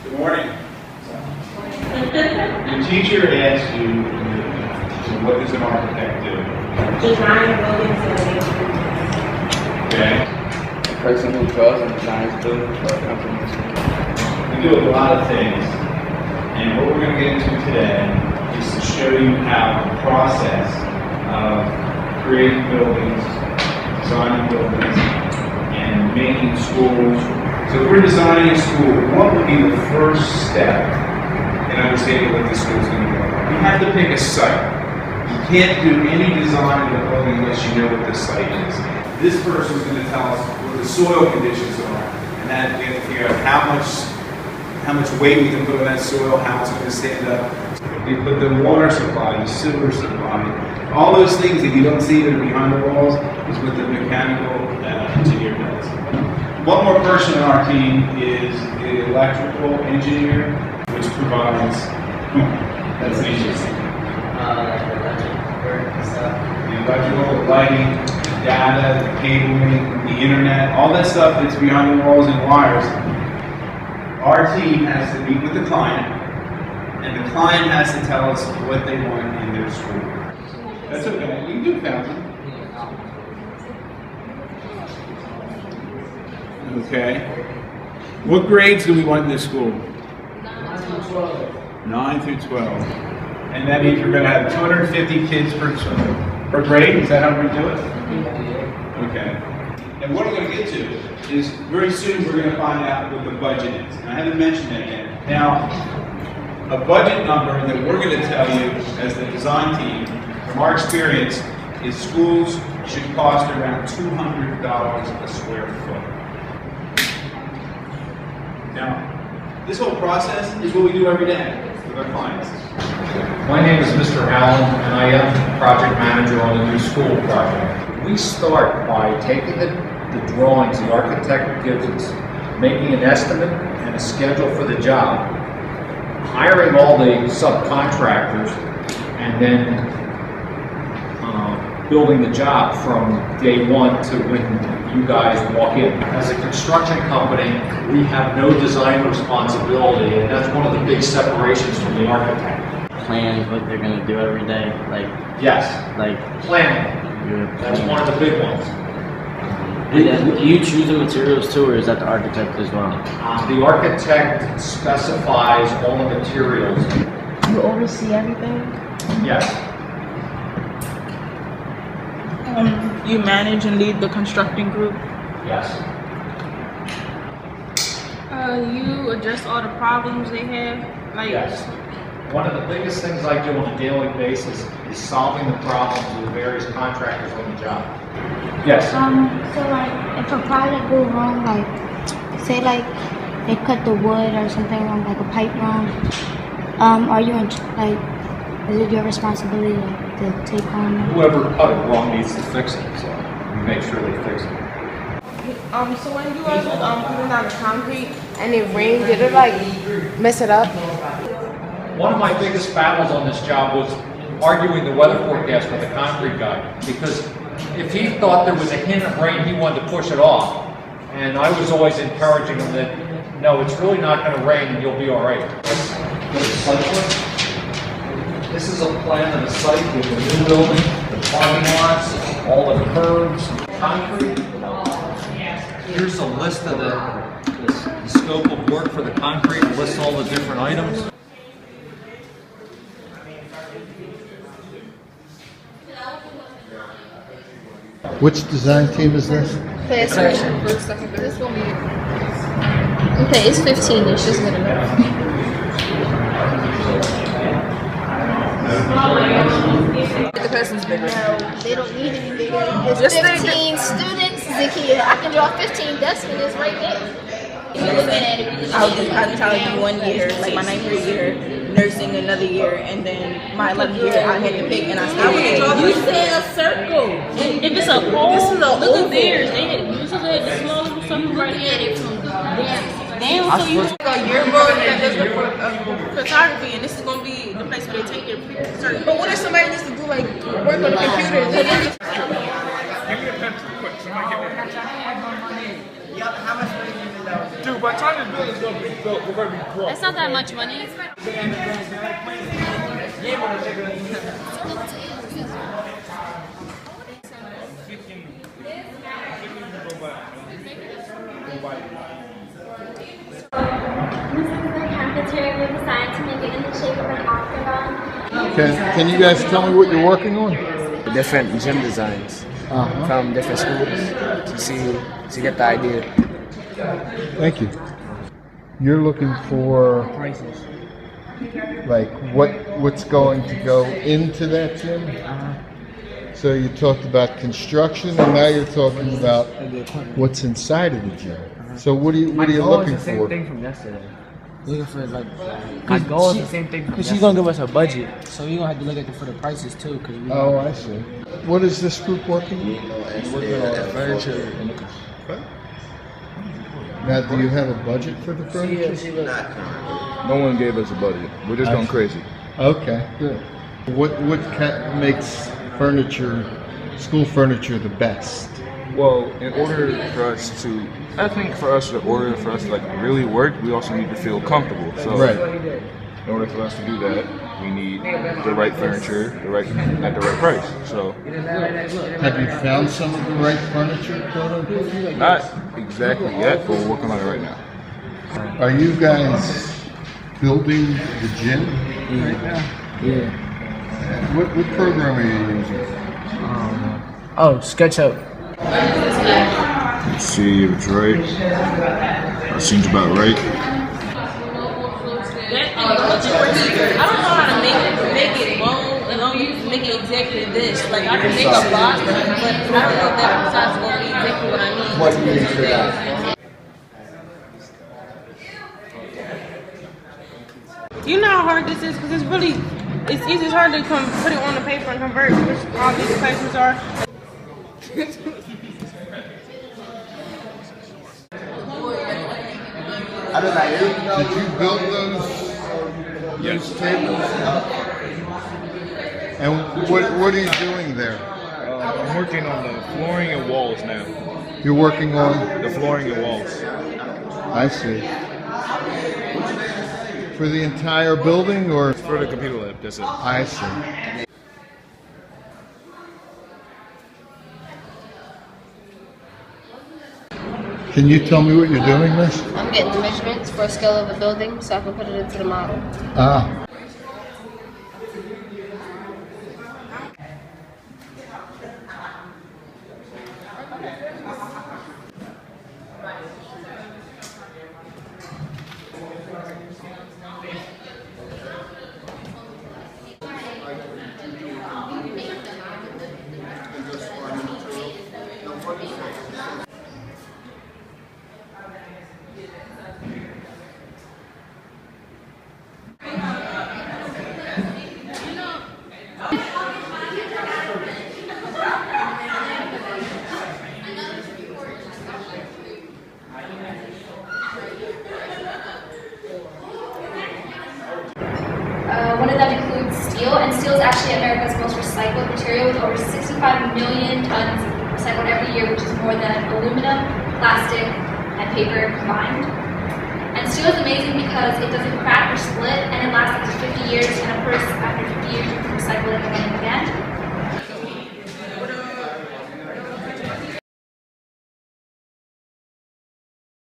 Good morning. Your teacher asked you, what does an architect do? Design buildings and Okay. The person who draws and designs buildings for companies. We do a lot of things, and what we're going to get into today is to show you how the process of creating buildings, designing buildings, and making schools. So if we're designing a school, what would be the first step in understanding what this school is going to be? You have to pick a site. You can't do any design of a building unless you know what the site is. This person is going to tell us what the soil conditions are, and then we have to figure out how much weight we can put on that soil, how it's going to stand up. We put the water supply, the sewer supply, all those things that you don't see that are behind the walls is what the mechanical engineer does. One more person on our team is the electrical engineer, which provides, that's interesting. The electrical, the lighting, the data, the cabling, the internet, all that stuff that's behind the walls and wires. Our team has to meet with the client, and the client has to tell us what they want in their school. That's okay, you can do fountain. Okay. What grades do we want in this school? 9 through 12. 9 through 12. And that means we're going to have 250 kids per grade? Is that how we do it? Okay. And what I'm going to get to is very soon we're going to find out what the budget is. And I haven't mentioned that yet. Now, a budget number that we're going to tell you as the design team, from our experience, is schools should cost around $200 a square foot. Now, this whole process is what we do every day with our clients. My name is Mr. Allen, and I am the project manager on the new school project. We start by taking the drawings the architect gives us, making an estimate and a schedule for the job, hiring all the subcontractors, and then building the job from day one to when you guys walk in. As a construction company, we have no design responsibility, and that's one of the big separations from the architect. Plan what they're gonna do every day, like Yes, like planning. That's one of the big ones. do you choose the materials too, or is that the architect as well? The architect specifies all the materials. you oversee everything. Yes. You manage and lead the constructing group. Yes. You address all the problems they have. Like, Yes. One of the biggest things I do on a daily basis is solving the problems with the various contractors on the job. Yes. So like, if a project goes wrong, like, say like, they cut the wood or something wrong, like a pipe wrong, are you in, like, is it your responsibility to take on? Whoever cut it wrong needs to fix it, so we make sure they fix it. So when you guys putting down the concrete and it rained, did it like mess it up? One of my biggest battles on this job was arguing the weather forecast with the concrete guy, because if he thought there was a hint of rain, he wanted to push it off. And I was always encouraging him that, no, it's really not going to rain and you'll be all right. This is a plan of the site with the new building, the parking lots, all the curbs, concrete. Here's a list of the scope of work for the concrete, it lists all the different items. Which design team is this? First, second, third. Okay, it's 15. It's just good enough. The person's bigger. No, they don't need any bigger. There's 15 students, Zakia. I can draw 15 desks and it's right there. If you're looking at it, I'm telling you 1 year, like my 9th grade year, nursing another year, and then my 11th year I had to pick, and I still did. You said a circle. If it's a hole, This is a look oval. at theirs. They had this is a small little something right at it from down. So you A yearbook that does the photography, and this is gonna be the place where they take their pictures. But what if somebody needs to do like work on the computer? Give me the pencil quick. Somebody give me a pencil. How much money do you need? by the time this building's gonna be built, we're gonna be broke. That's not that much money. Cafeteria, we decided to make it in the shape of an octagon. Can you guys tell me what you're working on? Different gym designs from different schools to get the idea. Thank you. You're looking for Prices. like what's going to go into that gym? So you talked about construction, and now you're talking about what's inside of the gym. So what are you looking for? Same thing from yesterday. Looking for like my goal is the same thing. Because she's gonna give us a budget, so you're gonna have to look at for the prices too. Cause Oh, I see. What is this group working on? working on furniture. Now, do you have a budget for the furniture? No one gave us a budget. We're just going crazy. Okay, good. What makes furniture, school furniture, the best? Well, in order for us to like really work, we also need to feel comfortable. So Right. in order for us to do that, we need the right furniture, at the right price. So Have you found some of the right furniture, quote unquote? not exactly yet, but we're working on it right now. Are you guys building the gym? Yeah. What program are you using? Oh, SketchUp. Let's see if it's right. That seems about right. I don't know how to make it long, as long as you make it exactly this. Like I can make a box, but I don't know if that size is gonna be exactly what I need. What do you need for that? Do you know how hard this is? Because it's easy. It's hard to put it on the paper and convert, which all these equations are. Did you build those tables? And what are you doing there? I'm working on the flooring and walls now. You're working on? The flooring and walls. I see. For the entire building, or? For the computer lab, that's it. I see. Can you tell me what you're doing, miss? I'm getting the measurements for a scale of a building so I can put it into the model. Ah. One of them includes steel, and steel is actually America's most recycled material with over 65 million tons recycled every year, which is more than aluminum, plastic, and paper combined. And steel is amazing because it doesn't crack or split, and it lasts up to 50 years, and of course, after 50 years, you can recycle it again and again.